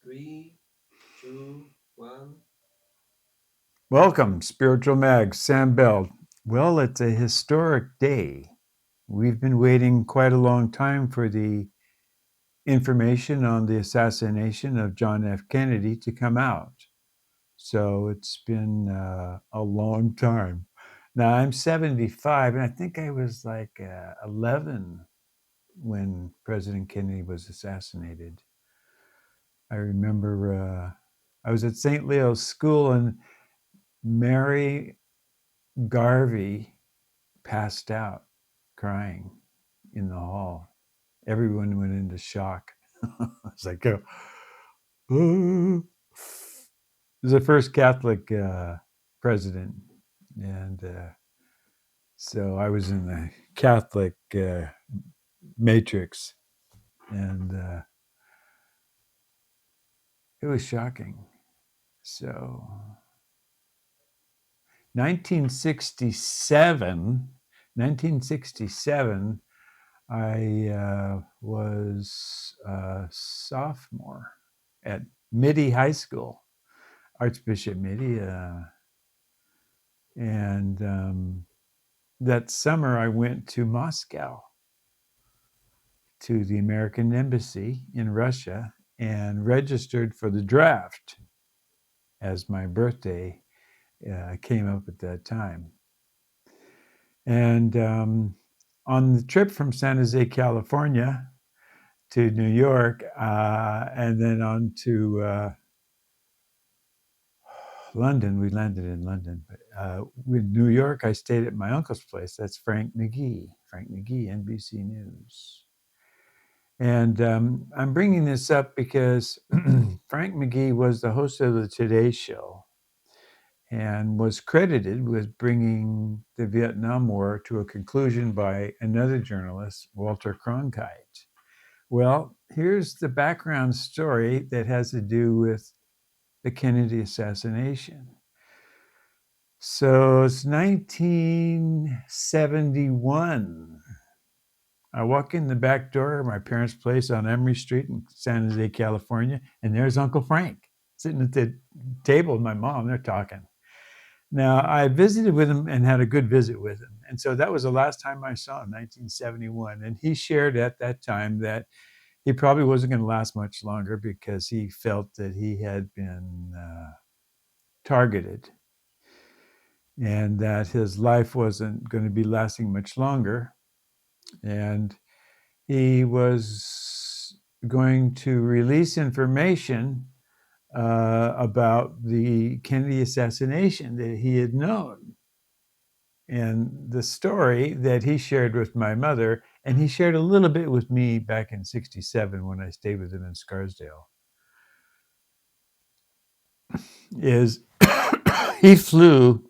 Three, two, one. Welcome, Spiritual Mag, Sam Bell. Well, it's a historic day. We've been waiting quite a long time for the information on the assassination of John F. Kennedy to come out. So it's been a long time. Now, I'm 75, and I think I was like 11 when President Kennedy was assassinated. I remember I was at St. Leo's School, and Mary Garvey passed out crying in the hall. Everyone went into shock. It's like, oh. He was the first Catholic president. And so I was in the Catholic matrix. And it was shocking. So 1967, I was a sophomore at Mitty High School, Archbishop Mitty. And that summer, I went to Moscow to the American Embassy in Russia and registered for the draft as my birthday came up at that time. And on the trip from San Jose, California to New York, and then on to London. We landed in London. But with New York, I stayed at my uncle's place. That's Frank McGee, NBC News. And I'm bringing this up because Frank McGee was the host of the Today Show and was credited with bringing the Vietnam War to a conclusion by another journalist, Walter Cronkite. Well, here's the background story that has to do with the Kennedy assassination. So it's 1971. I walk in the back door of my parents' place on Emory Street in San Jose, California, and there's Uncle Frank sitting at the table with my mom. They're talking. Now, I visited with him and had a good visit with him. And so that was the last time I saw him, 1971. And he shared at that time that he probably wasn't going to last much longer because he felt that he had been targeted and that his life wasn't going to be lasting much longer. And he was going to release information about the Kennedy assassination that he had known. And the story that he shared with my mother, and he shared a little bit with me back in 67 when I stayed with him in Scarsdale, is he flew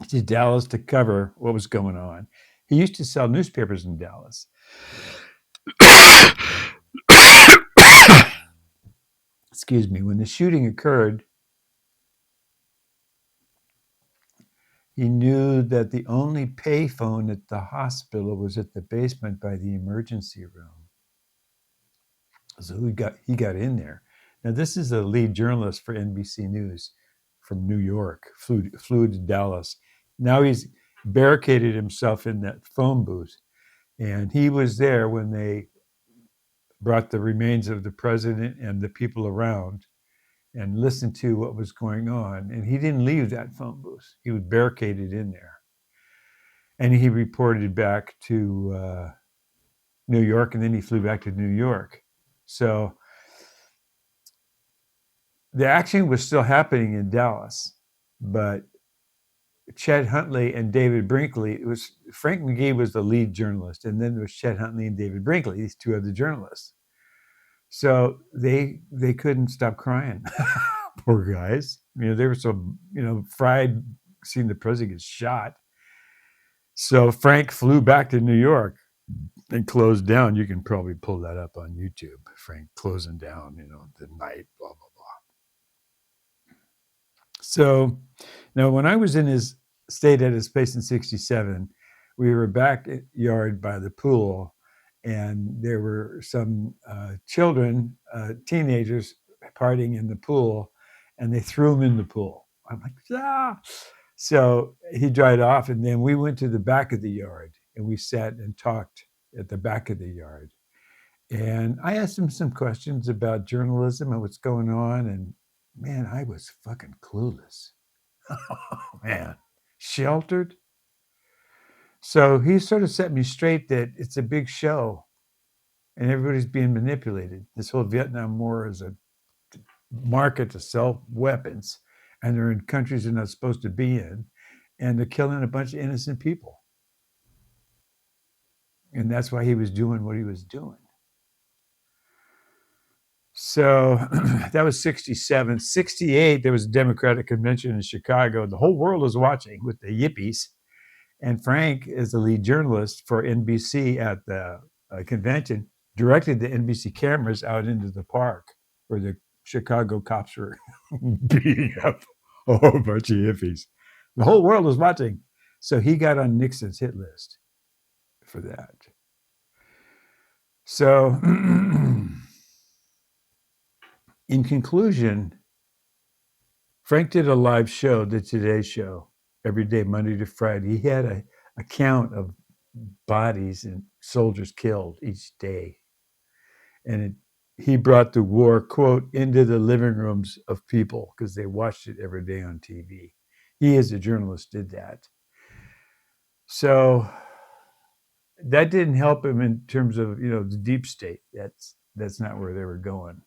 to Dallas to cover what was going on. He used to sell newspapers in Dallas. Excuse me. When the shooting occurred, he knew that the only payphone at the hospital was at the basement by the emergency room. So he got in there. Now, this is a lead journalist for NBC News from New York, flew to Dallas. Now he's barricaded himself in that phone booth. And he was there when they brought the remains of the president and the people around and listened to what was going on. And he didn't leave that phone booth. He was barricaded in there. And he reported back to New York, and then he flew back to New York. So the action was still happening in Dallas, but Chet Huntley and David Brinkley, it was Frank McGee was the lead journalist, and then there was Chet Huntley and David Brinkley, these two other journalists. So they couldn't stop crying. Poor guys. They were so, fried seeing the president get shot. So Frank flew back to New York and closed down. You can probably pull that up on YouTube. Frank closing down, the night, blah, blah, blah. So now when I was stayed at his place in 67, we were backyard by the pool, and there were some children, teenagers, partying in the pool, and they threw him in the pool. I'm like, ah. So he dried off, and then we went to the back of the yard, and we sat and talked at the back of the yard. And I asked him some questions about journalism and what's going on, and man, I was fucking clueless. Man, sheltered. So he sort of set me straight that it's a big show and everybody's being manipulated. This whole Vietnam War is a market to sell weapons, and they're in countries they're not supposed to be in, and they're killing a bunch of innocent people. And that's why he was doing what he was doing. So that was 67. 68, there was a Democratic convention in Chicago. The whole world was watching with the yippies. And Frank, as the lead journalist for NBC at the convention, directed the NBC cameras out into the park where the Chicago cops were beating up a whole bunch of hippies. The whole world was watching. So he got on Nixon's hit list for that. So in conclusion, Frank did a live show, the Today Show, every day, Monday to Friday. He had a count of bodies and soldiers killed each day. And he brought the war, quote, into the living rooms of people because they watched it every day on TV. He, as a journalist, did that. So that didn't help him in terms of, the deep state. That's not where they were going.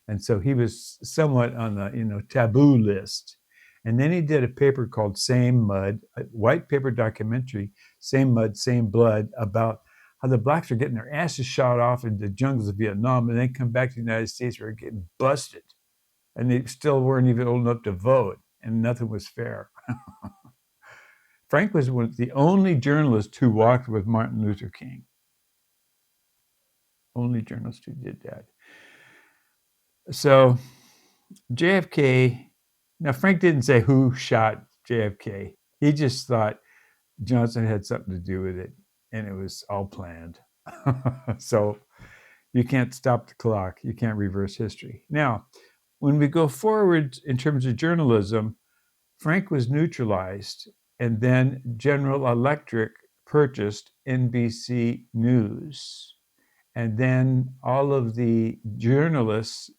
And so he was somewhat on the, taboo list. And then he did a paper called Same Mud, a white paper documentary, Same Mud, Same Blood, about how the blacks are getting their asses shot off in the jungles of Vietnam and then come back to the United States where they're getting busted. And they still weren't even old enough to vote, and nothing was fair. Frank was the only journalist who walked with Martin Luther King. Only journalist who did that. So JFK, now Frank didn't say who shot JFK. He just thought Johnson had something to do with it, and it was all planned. So you can't stop the clock. You can't reverse history. Now, when we go forward in terms of journalism, Frank was neutralized, and then General Electric purchased NBC News. And then all of the journalists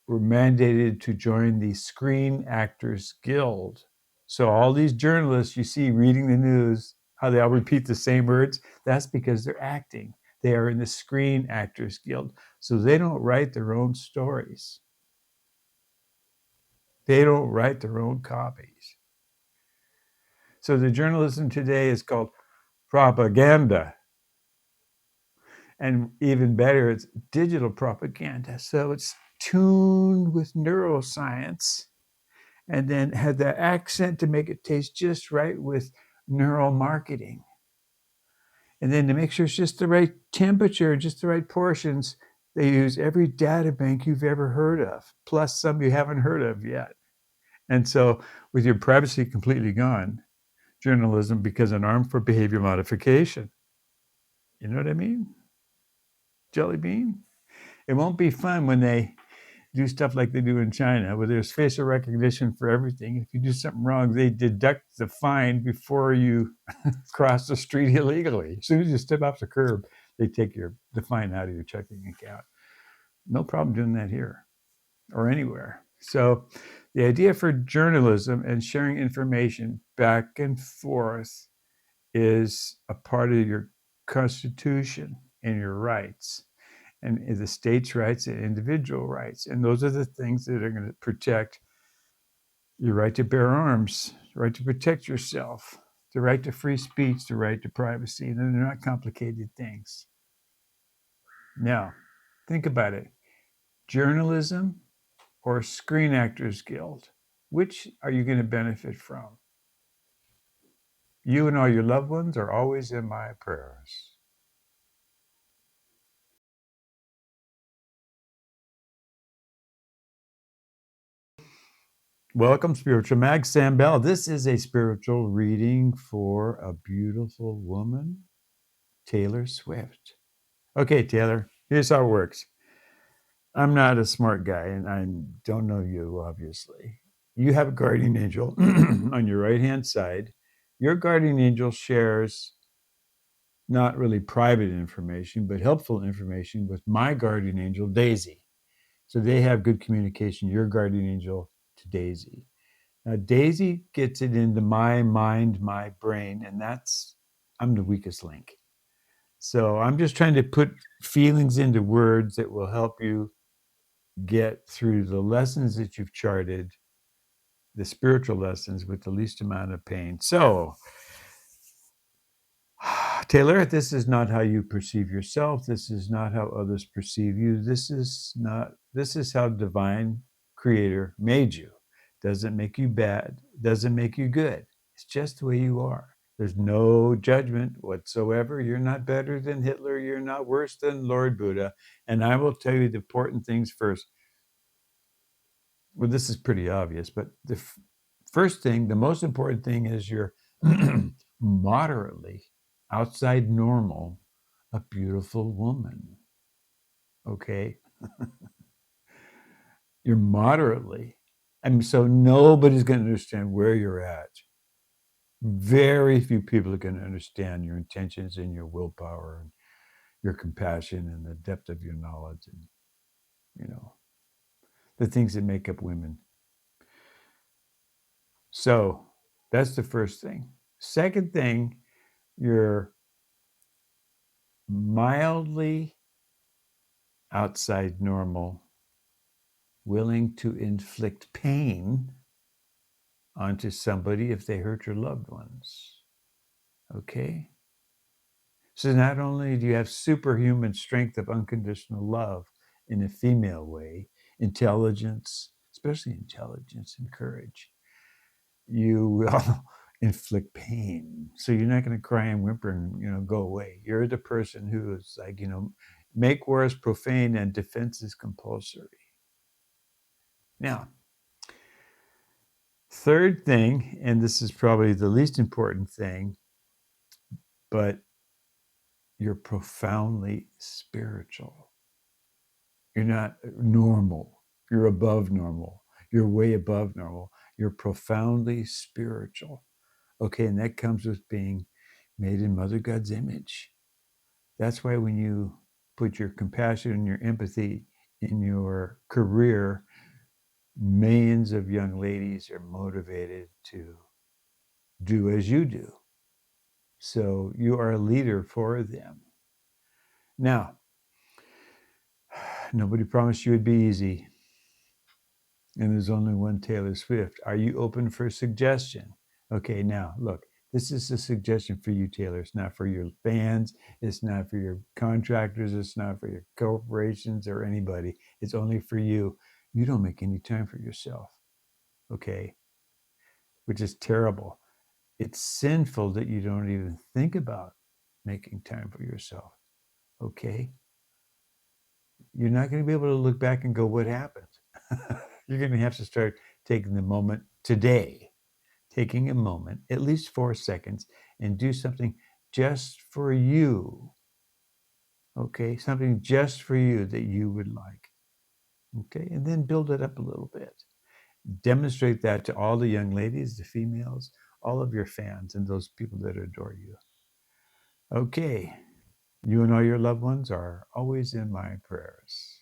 were mandated to join the Screen Actors Guild. So all these journalists you see reading the news, how they all repeat the same words, that's because they're acting. They are in the Screen Actors Guild. So they don't write their own stories. They don't write their own copies. So the journalism today is called propaganda. And even better, it's digital propaganda. So it's tuned with neuroscience and then had the accent to make it taste just right with neural marketing. And then to make sure it's just the right temperature, just the right portions, they use every data bank you've ever heard of, plus some you haven't heard of yet. And so with your privacy completely gone, journalism becomes an arm for behavior modification. You know what I mean? Jelly bean? It won't be fun when they do stuff like they do in China, where there's facial recognition for everything. If you do something wrong, they deduct the fine before you cross the street illegally. As soon as you step off the curb, they take the fine out of your checking account. No problem doing that here or anywhere. So the idea for journalism and sharing information back and forth is a part of your Constitution and your rights, and the states' rights and individual rights. And those are the things that are going to protect your right to bear arms, the right to protect yourself, the right to free speech, the right to privacy. And they're not complicated things. Now, think about it. Journalism or Screen Actors Guild, which are you going to benefit from? You and all your loved ones are always in my prayers. Welcome, Spiritual Mag. Sam Bell. This is a spiritual reading for a beautiful woman, Taylor Swift. Okay, Taylor, here's how it works. I'm not a smart guy, and I don't know you, obviously. You have a guardian angel on your right hand side. Your guardian angel shares not really private information, but helpful information with my guardian angel, Daisy. So they have good communication, your guardian angel to Daisy. Now, Daisy gets it into my mind, my brain, and I'm the weakest link. So I'm just trying to put feelings into words that will help you get through the lessons that you've charted, the spiritual lessons with the least amount of pain. So, Taylor, this is not how you perceive yourself. This is not how others perceive you. This is how divine creator made you. Doesn't make you bad, doesn't make you good. It's just the way you are. There's no judgment whatsoever. You're not better than Hitler. You're not worse than Lord Buddha. And I will tell you the important things first. Well, this is pretty obvious, but the first thing, the most important thing is you're moderately outside normal, a beautiful woman. Okay. You're moderately. And so nobody's going to understand where you're at. Very few people are going to understand your intentions and your willpower and your compassion and the depth of your knowledge and, the things that make up women. So that's the first thing. Second thing, you're mildly outside normal, willing to inflict pain onto somebody if they hurt your loved ones. Okay? So not only do you have superhuman strength of unconditional love in a female way, intelligence, especially intelligence and courage, you will inflict pain. So you're not going to cry and whimper and go away. You're the person who is like, make wars profane and defense is compulsory. Now, third thing, and this is probably the least important thing, but you're profoundly spiritual. You're not normal. You're above normal. You're way above normal. You're profoundly spiritual. Okay, and that comes with being made in Mother God's image. That's why when you put your compassion and your empathy in your career, millions of young ladies are motivated to do as you do. So you are a leader for them. Now, nobody promised you it'd be easy. And there's only one Taylor Swift. Are you open for suggestion? Okay, now look, this is a suggestion for you, Taylor. It's not for your fans. It's not for your contractors. It's not for your corporations or anybody. It's only for you. You don't make any time for yourself. Okay? Which is terrible. It's sinful that you don't even think about making time for yourself. Okay? You're not going to be able to look back and go, what happened? You're going to have to start taking the moment today, taking a moment, at least 4 seconds, and do something just for you. Okay? Something just for you that you would like. Okay? And then build it up a little bit. Demonstrate that to all the young ladies, the females, all of your fans, and those people that adore you. Okay. You and all your loved ones are always in my prayers.